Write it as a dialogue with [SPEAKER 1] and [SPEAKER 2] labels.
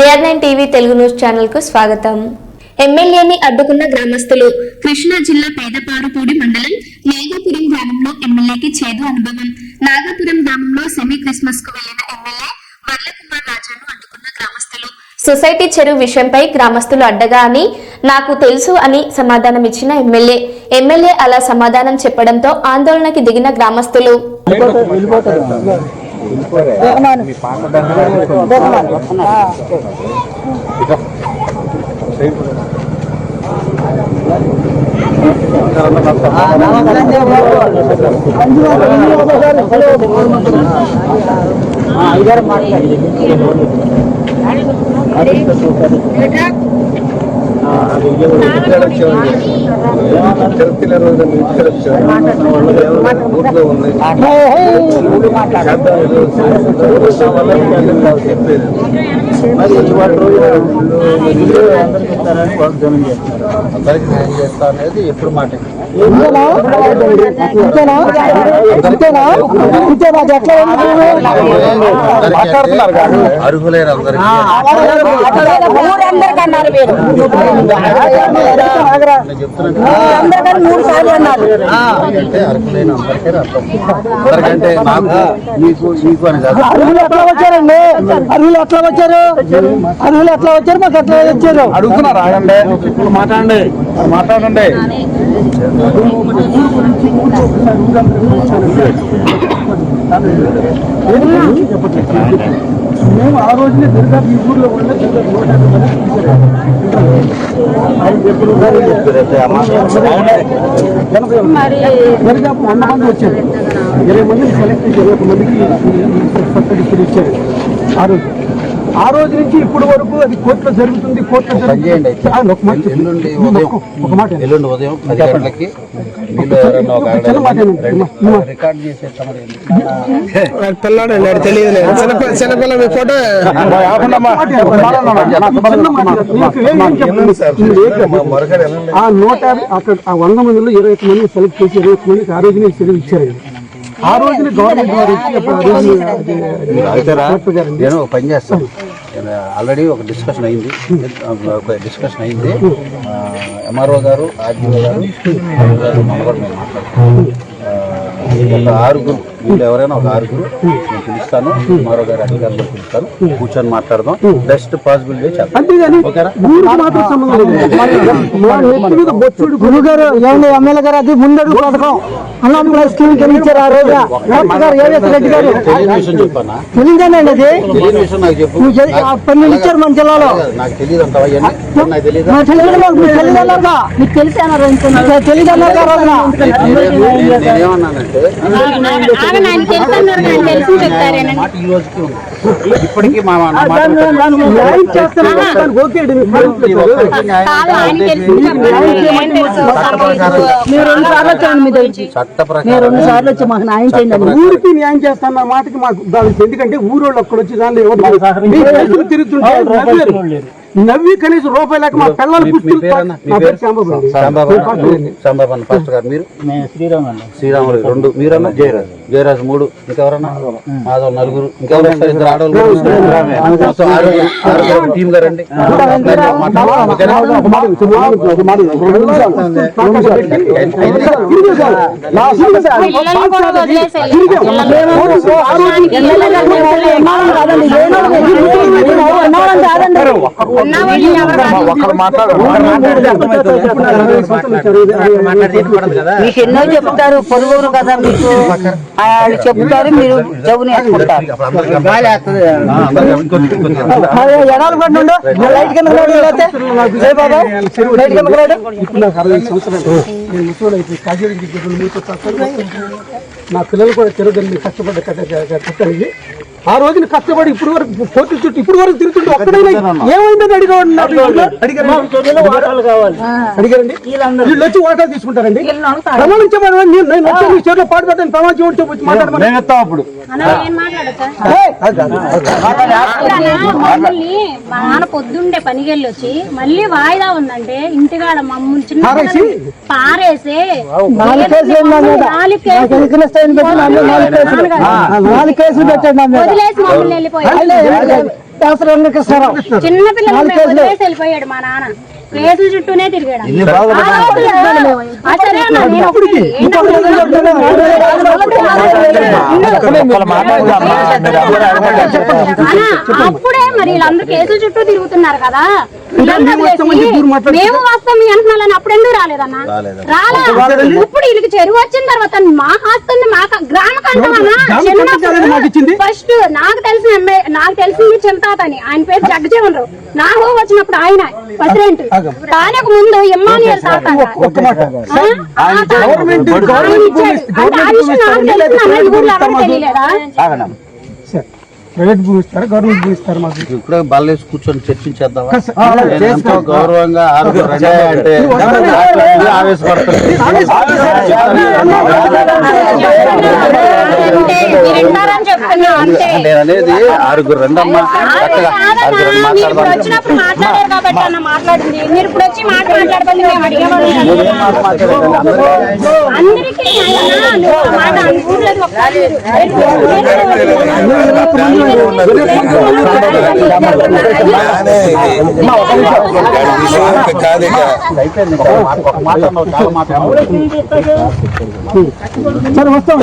[SPEAKER 1] BR9 TV Telugu news channel కు స్వాగతం. ఎమ్మెల్యేని అడ్డుకున్న గ్రామస్తులు. కృష్ణా జిల్లా పేదపారుపూడి మండలం నాగాపురం గ్రామంలో ఎమ్మెల్యేకి చేదు అనుభవం. నాగాపురం గ్రామంలో సెమీ క్రిస్మస్ కు వెళ్లిన ఎమ్మెల్యే వల్లకుమార్ రాజాను అడ్డుకున్న గ్రామస్తులు. సొసైటీ చెరువు విషయంపై గ్రామస్తులు అడ్డగా అని నాకు తెలుసు అని సమాధానం ఇచ్చిన ఎమ్మెల్యే అలా సమాధానం చెప్పడంతో ఆందోళనకి దిగిన గ్రామస్తులు.
[SPEAKER 2] అందరికి న్యాయం చేస్తా అనేది ఎప్పుడు మాట. అర్హులైన అందరికీ అందరికంటే నాకు మీకు అని కాదు.
[SPEAKER 3] అర్హులు ఎట్లా వచ్చారు? మాకు ఎట్లా వచ్చారు
[SPEAKER 2] అడుగుతున్నారు. ఆగండి, మాట్లాడండి.
[SPEAKER 3] మేము ఆ రోజునే దర్గాపు ఈ ఊర్లో ఉండే దర్గాపు 100 మంది వచ్చారు. 20 మందిని సెలెక్ట్ చేసి 21 మందికి ఇప్పుడు ఇచ్చారు. ఆ రోజు నుంచి ఇప్పటి వరకు అది కోర్టులో జరుగుతుంది.
[SPEAKER 2] ఎల్లుండి ఉదయం 10 గంటలకి రికార్డ్ చేసే
[SPEAKER 3] ఆ 150 అక్కడ 100 మందిలో 21 మంది సెలెక్ట్ చేసి 21 మందికి ఆ రోజునే సెలవు ఇచ్చారు. ఆ రోజున గవర్నమెంట్ వారు
[SPEAKER 2] నేను పని చేస్తాను. ఆల్రెడీ ఒక డిస్కషన్ అయింది. ఎంఆర్ఓ గారు, ఆర్డీఓ గారు మనగోడు మేము మాట్లాడుతున్నాం. ఒక 6 వీళ్ళు ఎవరైనా ఒక 6 నేను పిలుస్తాను. ఎంఆర్ఓ గారు అధికారులు పిలుస్తాను. కూర్చొని మాట్లాడదాం. బెస్ట్ పాసిబుల్ వే చేద్దాం.
[SPEAKER 3] గురువు గారు ఏమండి ఎమ్మెల్యే గారు అది ముందడుగు పథకం అన్నమూల స్కీమ్ కింద ఇచ్చారు. ఆ రోజు రెడ్డి గారు తెలియదండి. అది పన్నెండు ఇచ్చారు మన జిల్లాలో.
[SPEAKER 2] నాకు తెలియదు అంటావా? నాకు తెలియదు.
[SPEAKER 3] మీకు తెలిసి తెలియదు అన్నారు.
[SPEAKER 2] నేనేమన్నానంటే ఈ రోజుకి ఇప్పటికీ మా
[SPEAKER 3] ఊరికి న్యాయం చేస్తాన్న మాటకి మాకు ఎందుకంటే ఊరోళ్ళు ఒక్కడు వచ్చి దానిలో ఎవరు తిరుగుతుంటే నవ్వి కనీసం రూపాయి లేక మా పిల్లలు
[SPEAKER 2] శాంబాబు ఫాస్టర్ గారు, మీరు శ్రీరాములు 2, మీరన్నా జయరాజు 3, ఇంకెవరన్నా మాధవ్ 4, ఇంకెవరైనా 2 ఆడవాళ్ళు టీమ్ గారండి.
[SPEAKER 4] మీకు ఎన్నో చెప్తారు, పొరుగురు కదా మీకు చెప్తారు, మీరు జబ్బు నేర్చుకుంటారు.
[SPEAKER 3] ఎడాలు పడినండు లైట్ కింద నా పిల్లలు కూడా తిరగండి కష్టపడ్డ కట్టండి. ఆ రోజున కష్టపడి ఇప్పుడు వరకు కోర్టు చుట్టూ ఇప్పుడు వరకు తిరుగుతుంటే ఒక్కడైనా ఏమైందని అడిగారండి. వీళ్ళు వచ్చి ఓటాలు తీసుకుంటారండి. ప్రమాణించమని చేతిలో పాటు పెట్టండి. ప్రమాణించి మాట్లాడమని అప్పుడు
[SPEAKER 5] మా నాన్న పొద్దుండే పనికెళ్ళి వచ్చి మళ్ళీ వాయిదా ఉందంటే ఇంటికాడ మమ్మల్ని చిన్న పారేసి
[SPEAKER 3] 4 కేసులు పెట్టండి.
[SPEAKER 5] వదిలేసి మమ్మల్ని వెళ్ళిపోయారు.
[SPEAKER 3] దాసరి వెంకటేశ్వరరావు
[SPEAKER 5] చిన్న పిల్లలు
[SPEAKER 3] నాలుగు కేసులు.
[SPEAKER 5] వదిలేసి వెళ్ళిపోయాడు మా నాన్న. కేసుల చుట్టూనే తిరిగాడు.
[SPEAKER 2] ఇన్ని బాగా
[SPEAKER 5] ఆ, సరే అన్న, నేను ఒకటి అన్నా, అప్పుడే మరి వీళ్ళందరూ కేసుల చుట్టూ తిరుగుతున్నారు కదా, వీళ్ళందరూ వదిలేసి మేము వస్తాం మీ అంటున్నాలని అప్పుడు ఎందుకు రాలేదన్నా? రాలే. ఇప్పుడు వీళ్ళకి చెరువు వచ్చిన తర్వాత మా ఆస్తుంది మా గ్రామ ఫస్ట్ నాకు తెలిసింది చింతాతని, ఆయన పేరు జగజీవన్ రావు. నాకు వచ్చినప్పుడు ఆయన ప్రెసిడెంట్, దానికి ముందు ఇమ్మానియల్ తాత తెలియలేదా?
[SPEAKER 3] ప్రైవేట్ భూమి ఇస్తారా గవర్నమెంట్ భూమి ఇస్తారా మాకు
[SPEAKER 2] ఇప్పుడే బాలేసి కూర్చొని చర్చించేద్దామా? నేను ఎంతో గౌరవంగా ఆరుగురు రండి అంటే ఆవేశపడుతుంది.
[SPEAKER 5] వింటారని చెప్తున్నా అంతే.
[SPEAKER 2] నేను అనేది ఆరుగురు రండమ్మా, చక్కగా ఆరుగురు
[SPEAKER 5] మీరు
[SPEAKER 2] మాట్లాడదాం.
[SPEAKER 5] వచ్చినప్పుడు మాట్లాడారు కాబట్టి అన్న మాట్లాడింది. మీరు ఇప్పుడు వచ్చి మాట్లాడబట్టి మేము అడిగేవాళ్ళం. అందరికీ అన్నా, నువ్వు ఆ మాట అనుకోలేదు. ఒకసారి
[SPEAKER 3] సరే వస్తాం